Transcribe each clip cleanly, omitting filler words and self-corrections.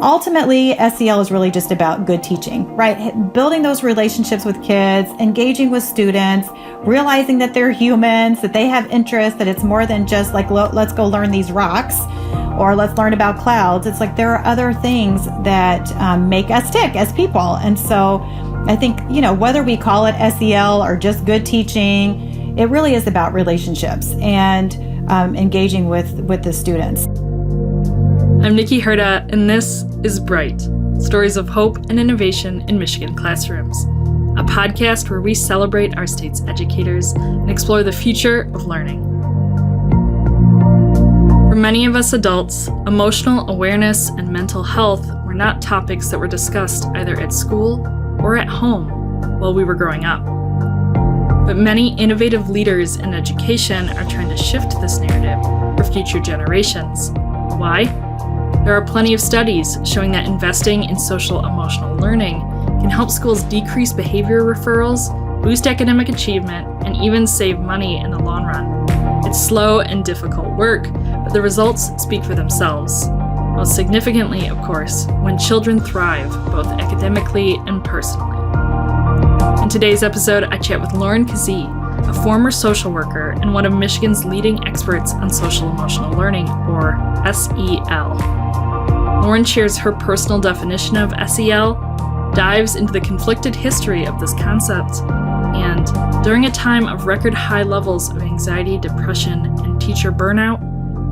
Ultimately, SEL is really just about good teaching, right? Building those relationships with kids, engaging with students, realizing that they're humans, that they have interests, that it's more than just like, let's go learn these rocks or let's learn about clouds. It's like there are other things that make us tick as people. And so I think, whether we call it SEL or just good teaching, it really is about relationships and engaging with the students. I'm Nikki Herda, and this is Bright, Stories of Hope and Innovation in Michigan Classrooms, a podcast where we celebrate our state's educators and explore the future of learning. For many of us adults, emotional awareness and mental health were not topics that were discussed either at school or at home while we were growing up. But many innovative leaders in education are trying to shift this narrative for future generations. Why? There are plenty of studies showing that investing in social-emotional learning can help schools decrease behavior referrals, boost academic achievement, and even save money in the long run. It's slow and difficult work, but the results speak for themselves. Most significantly, of course, when children thrive, both academically and personally. In today's episode, I chat with Lauren Kazee, a former social worker and one of Michigan's leading experts on social-emotional learning, or SEL. Lauren shares her personal definition of SEL, dives into the conflicted history of this concept, and during a time of record high levels of anxiety, depression, and teacher burnout,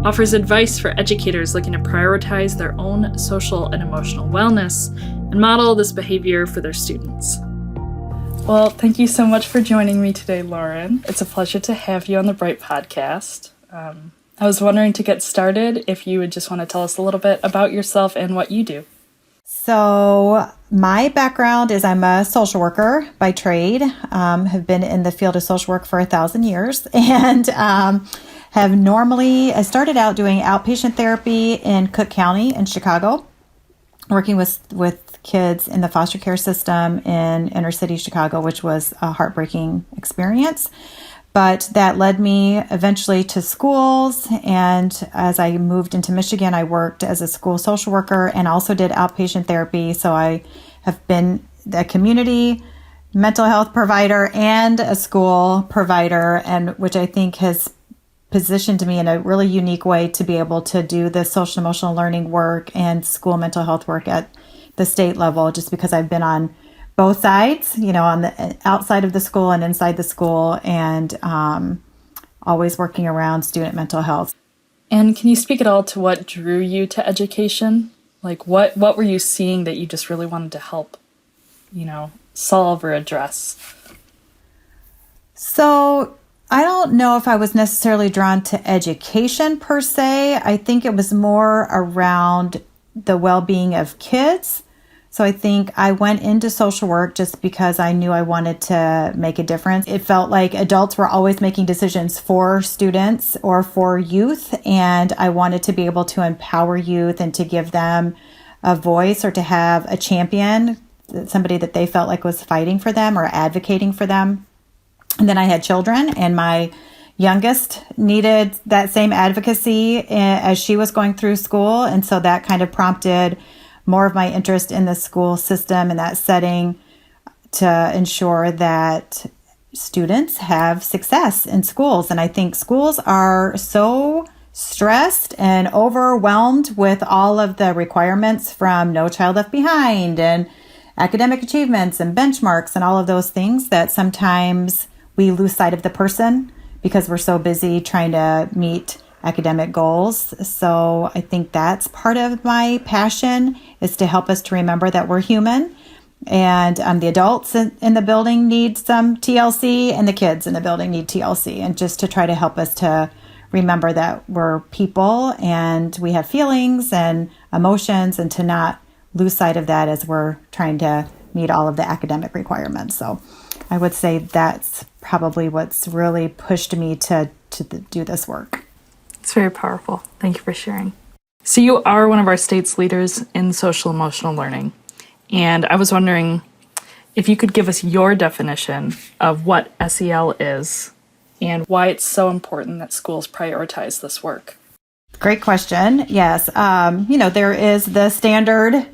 offers advice for educators looking to prioritize their own social and emotional wellness and model this behavior for their students. Well, thank you so much for joining me today, Lauren. It's a pleasure to have you on the Bright podcast. I was wondering, to get started, if you would just want to tell us a little bit about yourself and what you do. So my background is I'm a social worker by trade, have been in the field of social work for 1,000 years, and I started out doing outpatient therapy in Cook County in Chicago, working with kids in the foster care system in inner city Chicago, which was a heartbreaking experience. But that led me eventually to schools. And as I moved into Michigan, I worked as a school social worker and also did outpatient therapy. So I have been a community mental health provider and a school provider, and which I think has positioned me in a really unique way to be able to do the social emotional learning work and school mental health work at the state level, just because I've been on both sides, on the outside of the school and inside the school, and always working around student mental health. And can you speak at all to what drew you to education? Like what were you seeing that you just really wanted to help, solve or address? So I don't know if I was necessarily drawn to education per se. I think it was more around the well-being of kids. So I think I went into social work just because I knew I wanted to make a difference. It felt like adults were always making decisions for students or for youth, and I wanted to be able to empower youth and to give them a voice or to have a champion, somebody that they felt like was fighting for them or advocating for them. And then I had children, and my youngest needed that same advocacy as she was going through school. And so that kind of prompted more of my interest in the school system and that setting to ensure that students have success in schools. And I think schools are so stressed and overwhelmed with all of the requirements from No Child Left Behind and academic achievements and benchmarks and all of those things that sometimes we lose sight of the person because we're so busy trying to meet academic goals. So I think that's part of my passion, is to help us to remember that we're human, and the adults in the building need some TLC and the kids in the building need TLC, and just to try to help us to remember that we're people and we have feelings and emotions, and to not lose sight of that as we're trying to meet all of the academic requirements. So I would say that's probably what's really pushed me to do this work. It's very powerful. Thank you for sharing. So you are one of our state's leaders in social emotional learning. And I was wondering if you could give us your definition of what SEL is and why it's so important that schools prioritize this work. Great question. Yes. There is the standard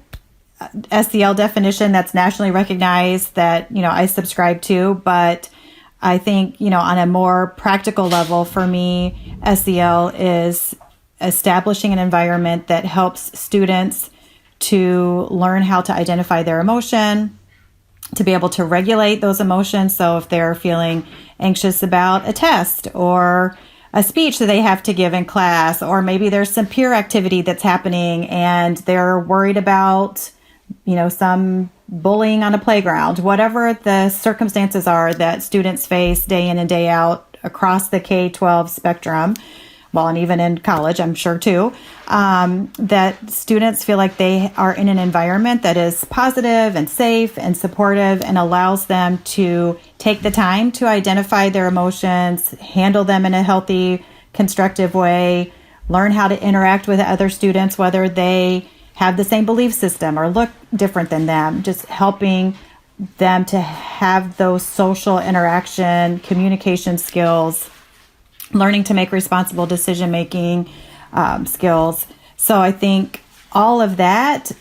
SEL definition that's nationally recognized that, I subscribe to, but I think, on a more practical level for me, SEL is establishing an environment that helps students to learn how to identify their emotion, to be able to regulate those emotions. So if they're feeling anxious about a test or a speech that they have to give in class, or maybe there's some peer activity that's happening and they're worried about, some bullying on a playground, whatever the circumstances are that students face day in and day out across the K-12 spectrum, well, and even in college, I'm sure too, that students feel like they are in an environment that is positive and safe and supportive and allows them to take the time to identify their emotions, handle them in a healthy, constructive way, learn how to interact with other students, whether they have the same belief system or look different than them, just helping them to have those social interaction, communication skills, learning to make responsible decision-making skills. So I think all of that,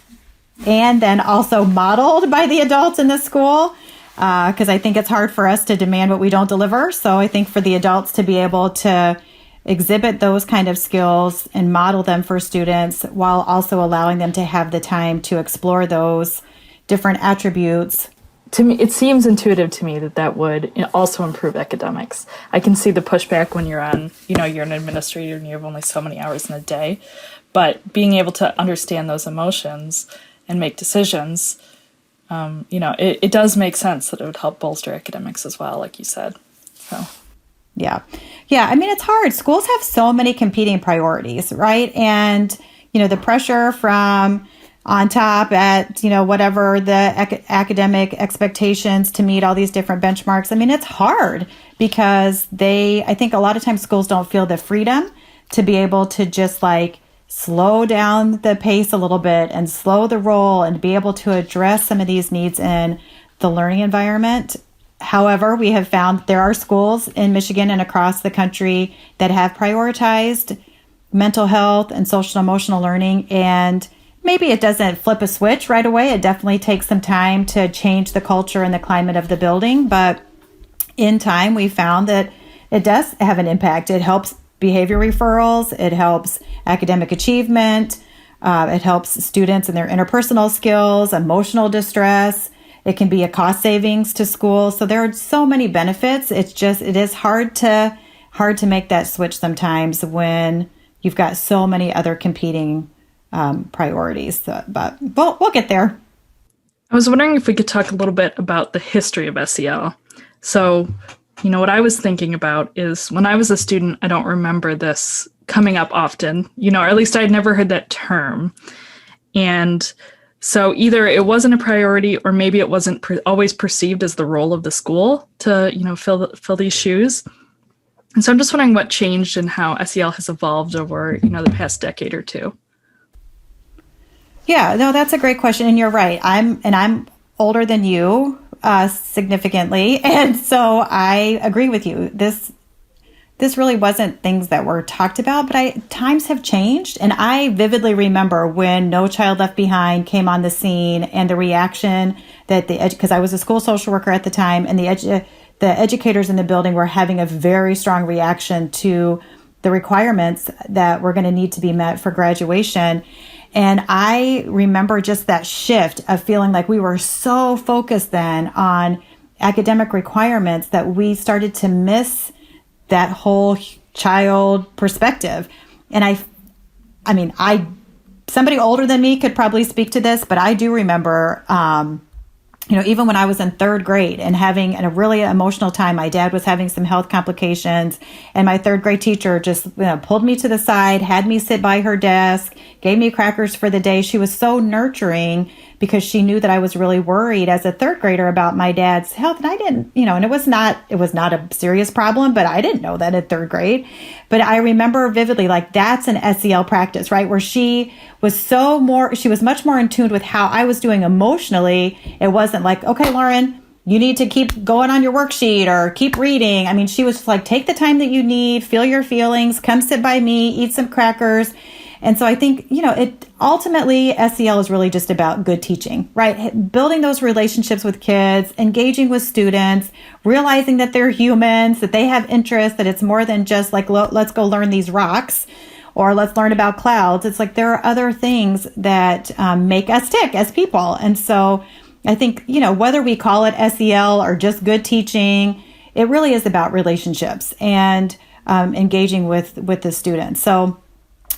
and then also modeled by the adults in the school, because I think it's hard for us to demand what we don't deliver. So I think for the adults to be able to exhibit those kind of skills and model them for students while also allowing them to have the time to explore those different attributes. To me, it seems intuitive to me that would also improve academics. I can see the pushback when you're you're an administrator and you have only so many hours in a day, but being able to understand those emotions and make decisions, it does make sense that it would help bolster academics as well, like you said. So. Yeah. I mean, it's hard. Schools have so many competing priorities, right? And, the pressure from on top at, whatever the academic expectations to meet all these different benchmarks. I mean, it's hard because I think a lot of times schools don't feel the freedom to be able to just slow down the pace a little bit and slow the roll and be able to address some of these needs in the learning environment. However, we have found there are schools in Michigan and across the country that have prioritized mental health and social and emotional learning. And maybe it doesn't flip a switch right away. It definitely takes some time to change the culture and the climate of the building. But in time, we found that it does have an impact. It helps behavior referrals. It helps academic achievement. It helps students in their interpersonal skills, emotional distress. It can be a cost savings to schools. So there are so many benefits. It is hard to make that switch sometimes when you've got so many other competing priorities. But we'll get there. I was wondering if we could talk a little bit about the history of SEL. So, what I was thinking about is when I was a student, I don't remember this coming up often, or at least I'd never heard that term. And so either it wasn't a priority or maybe it wasn't always perceived as the role of the school to, fill these shoes. And so I'm just wondering what changed and how SEL has evolved over, the past decade or two. Yeah, no, that's a great question. And you're right. I'm older than you significantly. And so I agree with you. This really wasn't things that were talked about, but times have changed. And I vividly remember when No Child Left Behind came on the scene and the reaction that because I was a school social worker at the time, and the educators in the building were having a very strong reaction to the requirements that were going to need to be met for graduation. And I remember just that shift of feeling like we were so focused then on academic requirements that we started to miss that whole child perspective. And somebody older than me could probably speak to this, but I do remember, even when I was in third grade and having a really emotional time, my dad was having some health complications, and my third grade teacher just pulled me to the side, had me sit by her desk, gave me crackers for the day. She was so nurturing because she knew that I was really worried as a third grader about my dad's health. And I didn't, and it was not a serious problem, but I didn't know that in third grade. But I remember vividly, that's an SEL practice, right? Where she was much more in tune with how I was doing emotionally. It wasn't like, okay, Lauren, you need to keep going on your worksheet or keep reading. I mean, she was like, take the time that you need, feel your feelings, come sit by me, eat some crackers. And so I think, it ultimately SEL is really just about good teaching, right? Building those relationships with kids, engaging with students, realizing that they're humans, that they have interests, that it's more than just like, let's go learn these rocks or let's learn about clouds. It's like there are other things that make us tick as people. And so I think, whether we call it SEL or just good teaching, it really is about relationships and engaging with the students. So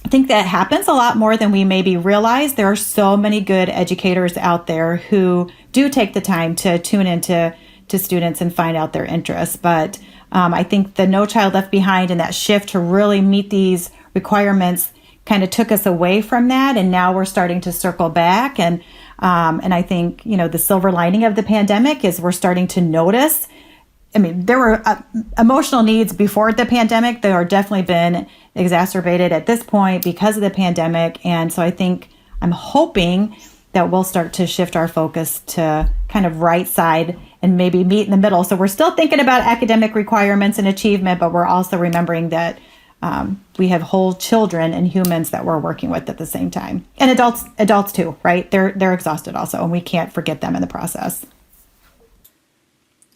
I think that happens a lot more than we maybe realize. There are so many good educators out there who do take the time to tune into students and find out their interests. But I think the No Child Left Behind and that shift to really meet these requirements kind of took us away from that. And now we're starting to circle back. And I think, the silver lining of the pandemic is we're starting to notice. I mean, there were emotional needs before the pandemic. They are definitely been exacerbated at this point because of the pandemic. And so I'm hoping that we'll start to shift our focus to kind of right side and maybe meet in the middle. So we're still thinking about academic requirements and achievement, but we're also remembering that we have whole children and humans that we're working with at the same time. And adults too, right? They're exhausted also, and we can't forget them in the process.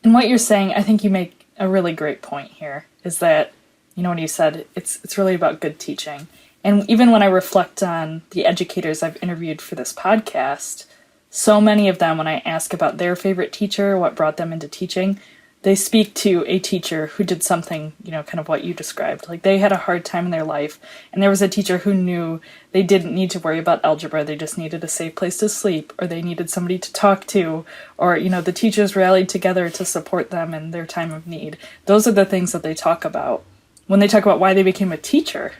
And what you're saying, I think you make a really great point here, is that, when you said it's really about good teaching. And even when I reflect on the educators I've interviewed for this podcast, so many of them, when I ask about their favorite teacher, what brought them into teaching, they speak to a teacher who did something, kind of what you described. Like they had a hard time in their life, and there was a teacher who knew they didn't need to worry about algebra. They just needed a safe place to sleep, or they needed somebody to talk to, or, the teachers rallied together to support them in their time of need. Those are the things that they talk about when they talk about why they became a teacher,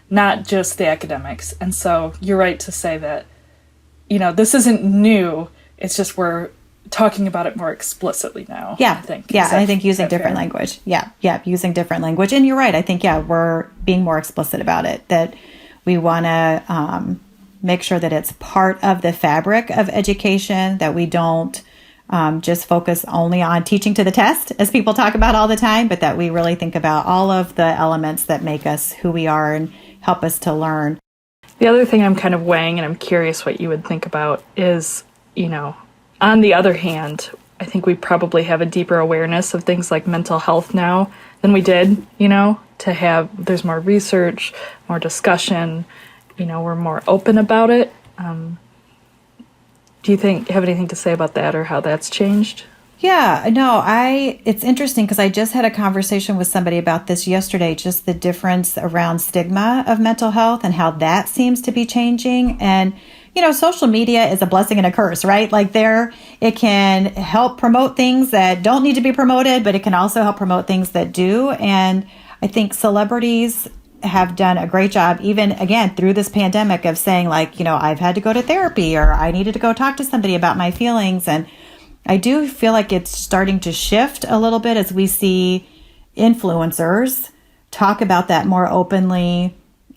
not just the academics. And so you're right to say that, this isn't new. It's just we're talking about it more explicitly now. Yeah. I think using different language. Yeah. Using different language. And you're right. I think, we're being more explicit about it, that we want to make sure that it's part of the fabric of education, that we don't just focus only on teaching to the test, as people talk about all the time, but that we really think about all of the elements that make us who we are and help us to learn. The other thing I'm kind of weighing, and I'm curious what you would think about, is, on the other hand, I think we probably have a deeper awareness of things like mental health now than we did, there's more research, more discussion, we're more open about it. Do you have anything to say about that or how that's changed? Yeah, no, it's interesting because I just had a conversation with somebody about this yesterday, just the difference around stigma of mental health and how that seems to be changing. And social media is a blessing and a curse, right? Like it can help promote things that don't need to be promoted, but it can also help promote things that do. And I think celebrities have done a great job, even again, through this pandemic, of saying like, I've had to go to therapy, or I needed to go talk to somebody about my feelings. And I do feel like it's starting to shift a little bit as we see influencers talk about that more openly.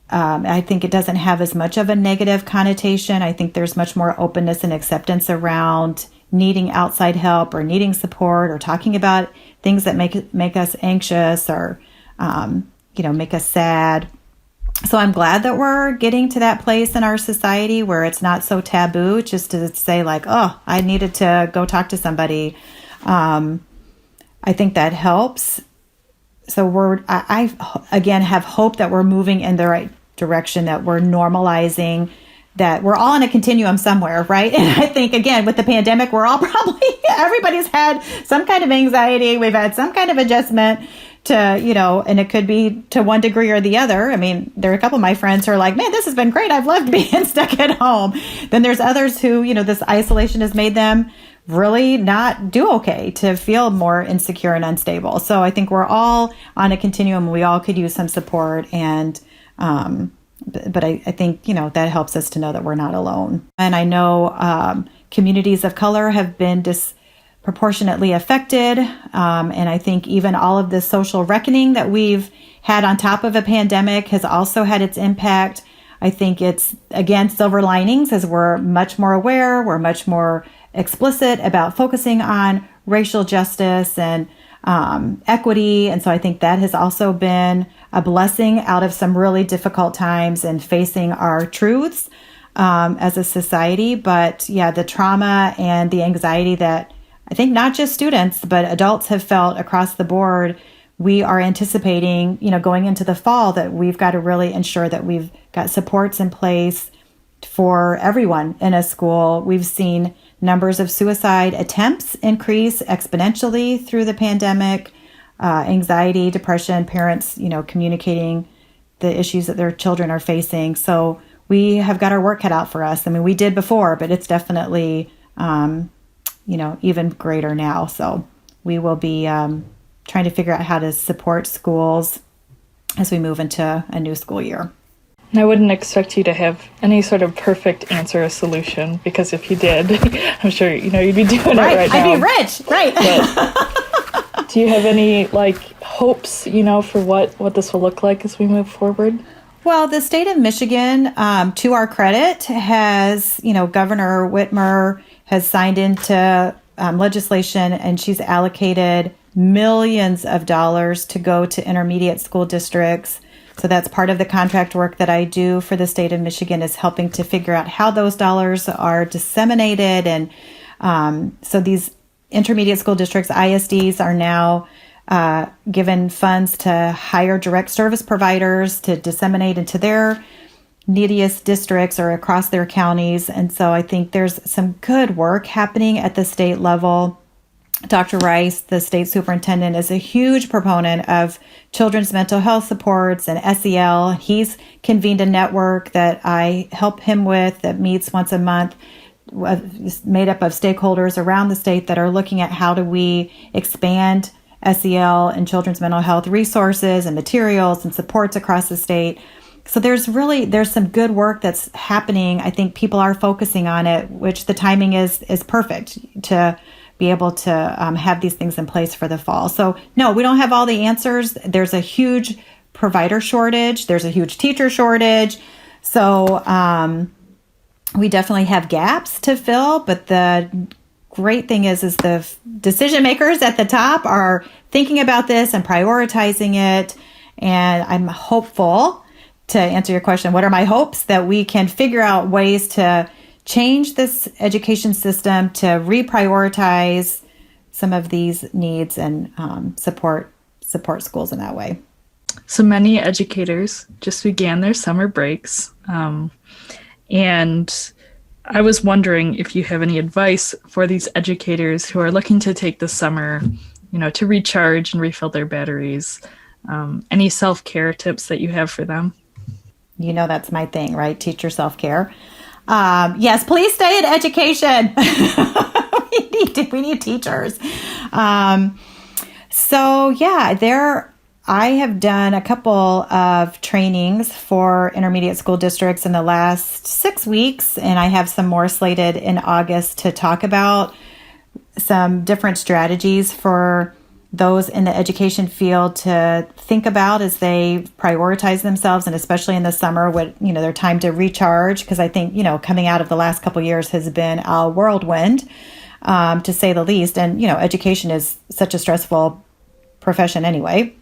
I think it doesn't have as much of a negative connotation. I think there's much more openness and acceptance around needing outside help or needing support or talking about things that make us anxious or, make us sad. So I'm glad that we're getting to that place in our society where it's not so taboo just to say like, oh, I needed to go talk to somebody. I think that helps. So I again have hope that we're moving in the right direction, that we're normalizing, that we're all in a continuum somewhere, right? And I think, again, with the pandemic, we're all everybody's had some kind of anxiety. We've had some kind of adjustment to, and it could be to one degree or the other. I mean, there are a couple of my friends who are like, man, this has been great. I've loved being stuck at home. Then there's others who, this isolation has made them really not do okay, to feel more insecure and unstable. So I think we're all on a continuum. We all could use some support. And, but I think, that helps us to know that we're not alone. And I know communities of color have been disproportionately affected. And I think even all of the social reckoning that we've had on top of a pandemic has also had its impact. I think it's, again, silver linings as we're much more aware, we're much more explicit about focusing on racial justice and equity. And so I think that has also been a blessing out of some really difficult times and facing our truths as a society. But yeah, the trauma and the anxiety that I think not just students, but adults have felt across the board, we are anticipating, going into the fall, that we've got to really ensure that we've got supports in place for everyone in a school. We've seen numbers of suicide attempts increase exponentially through the pandemic, anxiety, depression, parents, communicating the issues that their children are facing. So we have got our work cut out for us. I mean, we did before, but it's definitely, even greater now. So we will be trying to figure out how to support schools as we move into a new school year. I wouldn't expect you to have any sort of perfect answer or solution, because if you did, I'm sure, you'd be doing it right now. I'd be rich, right? But do you have any, hopes, for what this will look like as we move forward? Well, the state of Michigan, to our credit, has, Governor Whitmer has signed into legislation, and she's allocated millions of dollars to go to intermediate school districts. So that's part of the contract work that I do for the state of Michigan, is helping to figure out how those dollars are disseminated. And so these intermediate school districts, ISDs, are now given funds to hire direct service providers to disseminate into their neediest districts or across their counties. And so I think there's some good work happening at the state level. Dr. Rice, the state superintendent, is a huge proponent of children's mental health supports and SEL. He's convened a network that I help him with that meets once a month, made up of stakeholders around the state that are looking at how do we expand SEL and children's mental health resources and materials and supports across the state. So there's some good work that's happening. I think people are focusing on it, which the timing is perfect to be able to have these things in place for the fall. So no, we don't have all the answers. There's a huge provider shortage. There's a huge teacher shortage. So we definitely have gaps to fill, but the great thing is the decision makers at the top are thinking about this and prioritizing it. And I'm hopeful, to answer your question, what are my hopes? That we can figure out ways to change this education system to reprioritize some of these needs and support schools in that way. So many educators just began their summer breaks. And I was wondering if you have any advice for these educators who are looking to take the summer, to recharge and refill their batteries. Any self-care tips that you have for them? That's my thing, right? Teacher self-care. Yes, please stay in education. we need teachers. I have done a couple of trainings for intermediate school districts in the last 6 weeks, and I have some more slated in August to talk about some different strategies for those in the education field to think about as they prioritize themselves, and especially in the summer, their time to recharge. Because I think, coming out of the last couple of years has been a whirlwind, to say the least. And, education is such a stressful profession anyway.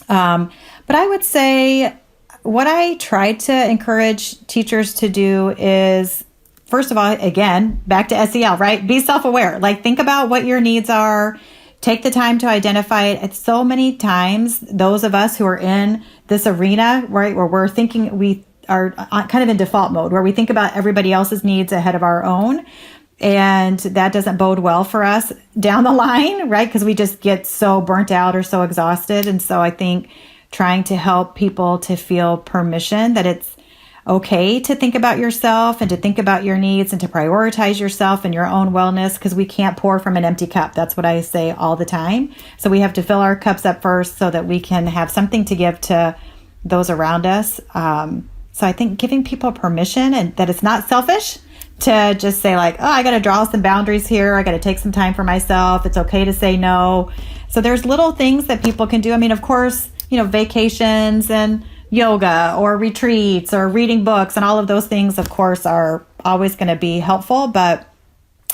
But I would say what I try to encourage teachers to do is, first of all, again, back to SEL, right? Be self-aware. Think about what your needs are. Take the time to identify it. It's so many times those of us who are in this arena, right, where we're thinking, we are kind of in default mode, where we think about everybody else's needs ahead of our own. And that doesn't bode well for us down the line, right? Because we just get so burnt out or so exhausted. And so I think trying to help people to feel permission that it's okay to think about yourself and to think about your needs and to prioritize yourself and your own wellness, because we can't pour from an empty cup. That's what I say all the time. So we have to fill our cups up first so that we can have something to give to those around us. So I think giving people permission, and that it's not selfish to just say I got to draw some boundaries here. I got to take some time for myself. It's okay to say no. So there's little things that people can do. I mean, of course, vacations and yoga or retreats or reading books and all of those things, of course, are always going to be helpful. But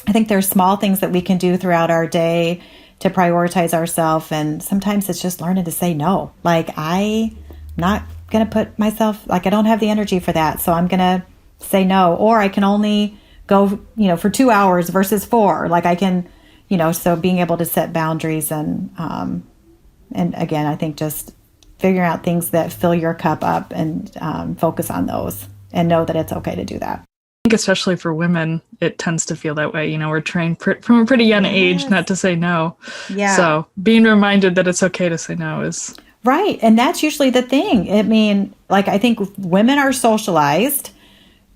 I think there's small things that we can do throughout our day to prioritize ourselves. And sometimes it's just learning to say no. Like, I'm not going to put myself, like, I don't have the energy for that. So I'm going to say no. Or I can only go, for 2 hours versus 4. Like I can, so being able to set boundaries and again, I think just figuring out things that fill your cup up and focus on those and know that it's okay to do that. I think especially for women, it tends to feel that way. We're trained from a pretty young age not to say no. Yeah. So being reminded that it's okay to say no is... Right. And that's usually the thing. I mean, like, I think women are socialized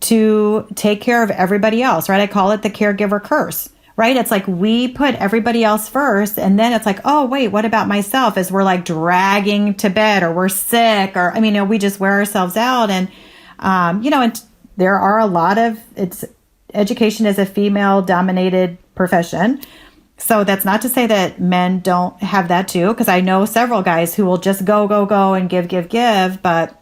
to take care of everybody else, right? I call it the caregiver curse, right? It's like we put everybody else first, and then it's like, oh, wait, what about myself? As we're like dragging to bed or we're sick or, we just wear ourselves out. And, and there are a lot of, education is a female dominated profession. So that's not to say that men don't have that too, because I know several guys who will just go and give. But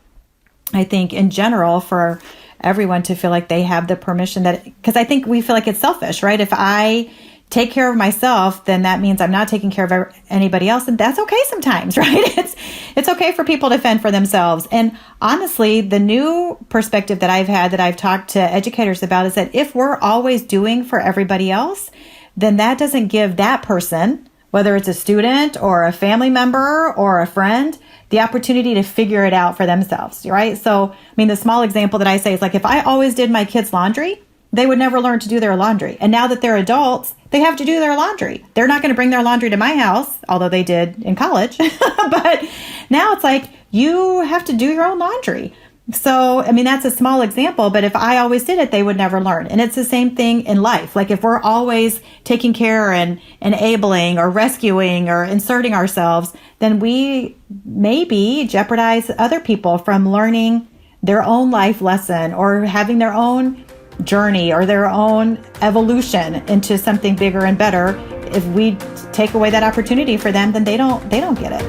I think in general, for everyone to feel like they have the permission because I think we feel like it's selfish, right? If I take care of myself, then that means I'm not taking care of anybody else. And that's okay sometimes, right? It's okay for people to fend for themselves. And honestly, the new perspective that I've had that I've talked to educators about is that if we're always doing for everybody else, then that doesn't give that person, whether it's a student or a family member or a friend, the opportunity to figure it out for themselves, right? So, the small example that I say is like, if I always did my kids' laundry, they would never learn to do their laundry. And now that they're adults, they have to do their laundry. They're not going to bring their laundry to my house, although they did in college. But now it's like, you have to do your own laundry. So, that's a small example, but if I always did it, they would never learn. And it's the same thing in life. Like if we're always taking care and enabling or rescuing or inserting ourselves, then we maybe jeopardize other people from learning their own life lesson or having their own journey or their own evolution into something bigger and better. If we take away that opportunity for them, then they don't get it.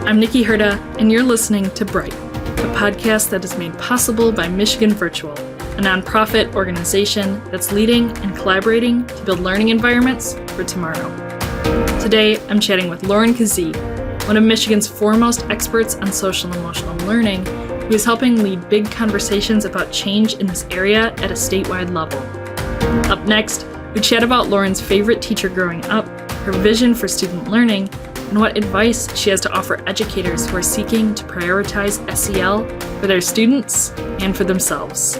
I'm Nikki Herda, and you're listening to Bright, a podcast that is made possible by Michigan Virtual, a nonprofit organization that's leading and collaborating to build learning environments for tomorrow. Today, I'm chatting with Lauren Kazee, one of Michigan's foremost experts on social and emotional learning, who is helping lead big conversations about change in this area at a statewide level. Up next, we chat about Lauren's favorite teacher growing up, her vision for student learning, and what advice she has to offer educators who are seeking to prioritize SEL for their students and for themselves.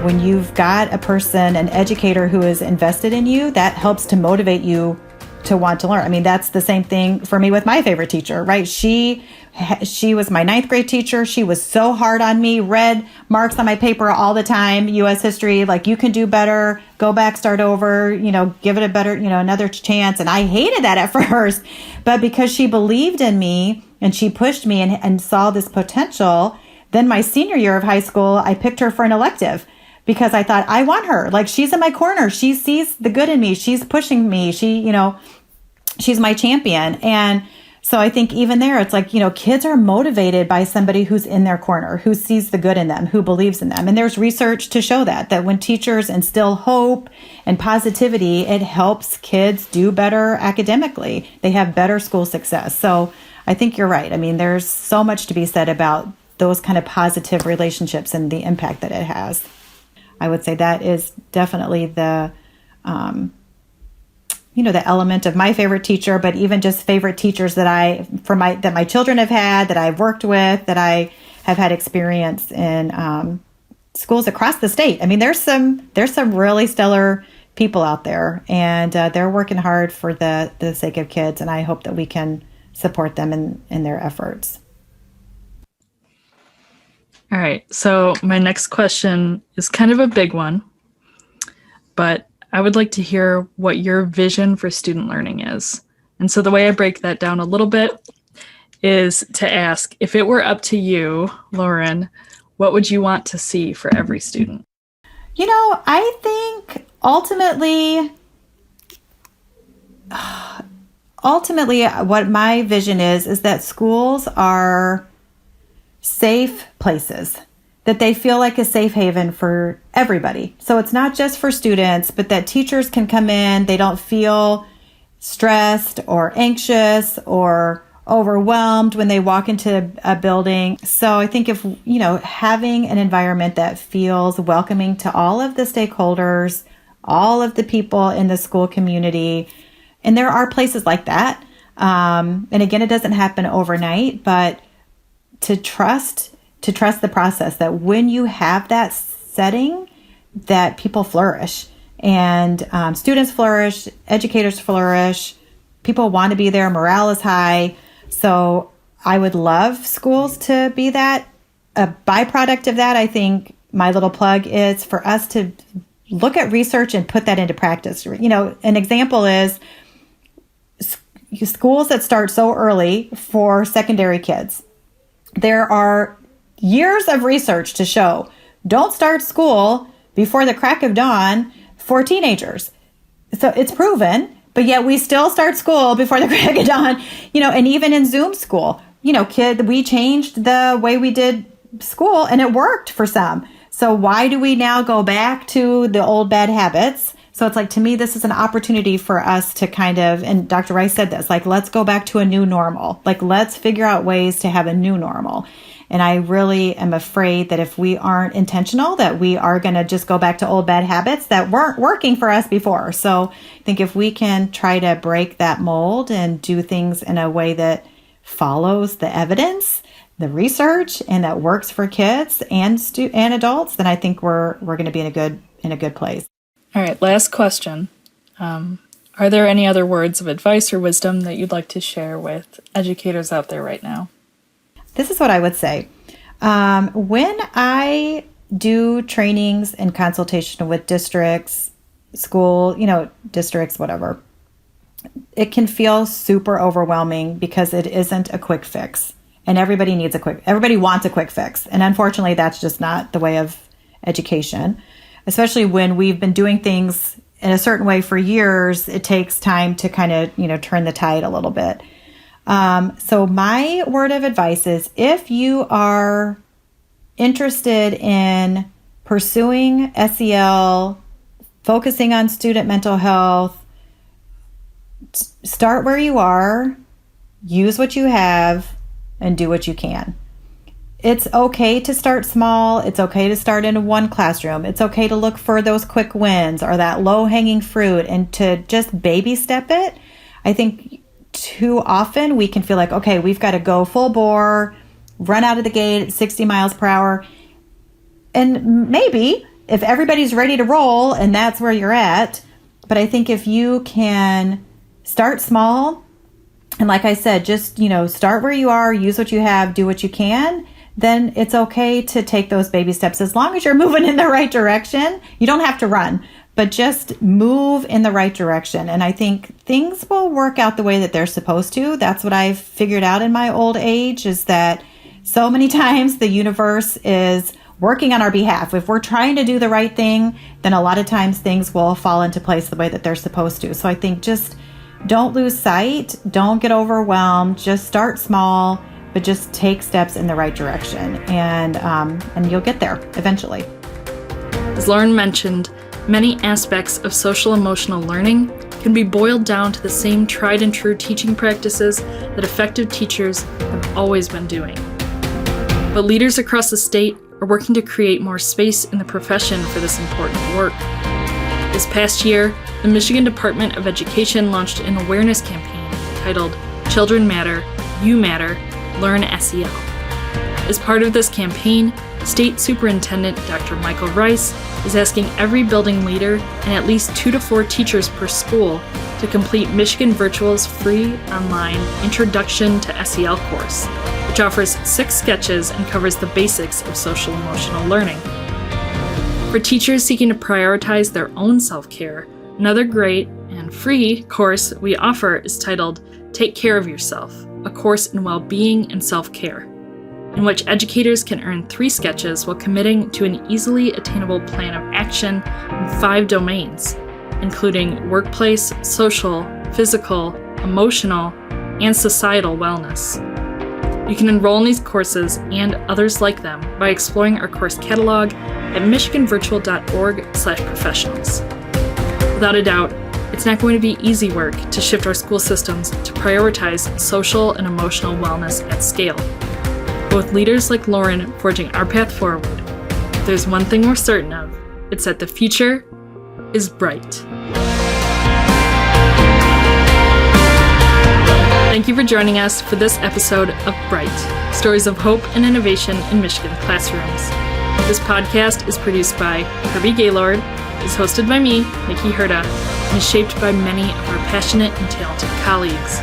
When you've got a person, an educator who is invested in you, that helps to motivate you to want to learn. That's the same thing for me with my favorite teacher, right? She was my 9th grade teacher. She was so hard on me, read marks on my paper all the time, U.S. history, like you can do better, go back, start over, give it a better, another chance. And I hated that at first, but because she believed in me and she pushed me and saw this potential, then my senior year of high school, I picked her for an elective because I thought, I want her. Like she's in my corner. She sees the good in me. She's pushing me. She's my champion. And so I think even there, it's like, kids are motivated by somebody who's in their corner, who sees the good in them, who believes in them. And there's research to show that when teachers instill hope and positivity, it helps kids do better academically. They have better school success. So I think you're right. There's so much to be said about those kind of positive relationships and the impact that it has. I would say that is definitely the element of my favorite teacher, but even just favorite teachers that my children have had, that I've worked with, that I have had experience in schools across the state. There's some really stellar people out there, and they're working hard for the sake of kids, and I hope that we can support them in their efforts. All right, so my next question is kind of a big one, but I would like to hear what your vision for student learning is. And so the way I break that down a little bit is to ask, if it were up to you, Lauren, what would you want to see for every student? I think ultimately what my vision is that schools are safe places. that they feel like a safe haven for everybody. So it's not just for students, but that teachers can come in, they don't feel stressed or anxious or overwhelmed when they walk into a building. So I think if, having an environment that feels welcoming to all of the stakeholders, all of the people in the school community, and there are places like that. And again, it doesn't happen overnight, but to trust the process, that when you have that setting, that people flourish and students flourish, educators flourish, people want to be there, morale is high. So I would love schools to be that. A byproduct of that, I think my little plug is for us to look at research and put that into practice. An example is schools that start so early for secondary kids. There are years of research to show don't start school before the crack of dawn for teenagers. So it's proven, but yet we still start school before the crack of dawn, and even in Zoom school, we changed the way we did school and it worked for some. So why do we now go back to the old bad habits? So it's like, to me, this is an opportunity for us to kind of, and Dr. Rice said this, like, let's go back to a new normal. Like, let's figure out ways to have a new normal. And I really am afraid that if we aren't intentional, that we are going to just go back to old bad habits that weren't working for us before. So I think if we can try to break that mold and do things in a way that follows the evidence, the research, and that works for kids and adults, then I think we're going to be in a good place. All right, last question. Are there any other words of advice or wisdom that you'd like to share with educators out there right now? This is what I would say. When I do trainings and consultation with districts, school, districts, whatever, it can feel super overwhelming because it isn't a quick fix. And everybody wants a quick fix. And unfortunately, that's just not the way of education, especially when we've been doing things in a certain way for years. It takes time to kind of, turn the tide a little bit. So my word of advice is, if you are interested in pursuing SEL, focusing on student mental health, start where you are, use what you have, and do what you can. It's okay to start small. It's okay to start in one classroom. It's okay to look for those quick wins or that low-hanging fruit and to just baby step it. I think too often we can feel like, okay, we've got to go full bore, run out of the gate at 60 miles per hour. And maybe if everybody's ready to roll and that's where you're at, but I think if you can start small, and like I said, just, start where you are, use what you have, do what you can, then it's okay to take those baby steps. As long as you're moving in the right direction, you don't have to run, but just move in the right direction. And I think things will work out the way that they're supposed to. That's what I've figured out in my old age, is that so many times the universe is working on our behalf. If we're trying to do the right thing, then a lot of times things will fall into place the way that they're supposed to. So I think just don't lose sight. Don't get overwhelmed. Just start small, but just take steps in the right direction, and you'll get there eventually. As Lauren mentioned, many aspects of social emotional learning can be boiled down to the same tried and true teaching practices that effective teachers have always been doing. But leaders across the state are working to create more space in the profession for this important work. This past year, the Michigan Department of Education launched an awareness campaign titled Children Matter, You Matter, Learn SEL. As part of this campaign, State Superintendent Dr. Michael Rice is asking every building leader and at least 2 to 4 teachers per school to complete Michigan Virtual's free online Introduction to SEL course, which offers 6 sketches and covers the basics of social emotional learning. For teachers seeking to prioritize their own self-care, another great and free course we offer is titled Take Care of Yourself, a course in well-being and self-care, in which educators can earn 3 sketches while committing to an easily attainable plan of action in 5 domains, including workplace, social, physical, emotional, and societal wellness. You can enroll in these courses and others like them by exploring our course catalog at michiganvirtual.org/professionals. Without a doubt, it's not going to be easy work to shift our school systems to prioritize social and emotional wellness at scale. But with leaders like Lauren forging our path forward, if there's one thing we're certain of, it's that the future is bright. Thank you for joining us for this episode of Bright, Stories of Hope and Innovation in Michigan Classrooms. This podcast is produced by Kirby Gaylord, is hosted by me, Nikki Herda, and is shaped by many of our passionate and talented colleagues.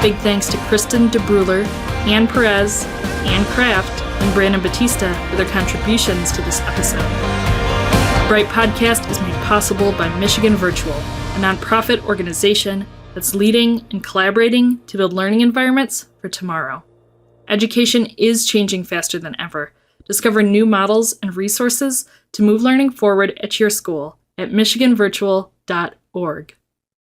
Big thanks to Kristen DeBruler, Ann Perez, Ann Kraft, and Brandon Batista for their contributions to this episode. Bright Podcast is made possible by Michigan Virtual, a nonprofit organization that's leading and collaborating to build learning environments for tomorrow. Education is changing faster than ever. Discover new models and resources to move learning forward at your school at michiganvirtual.org.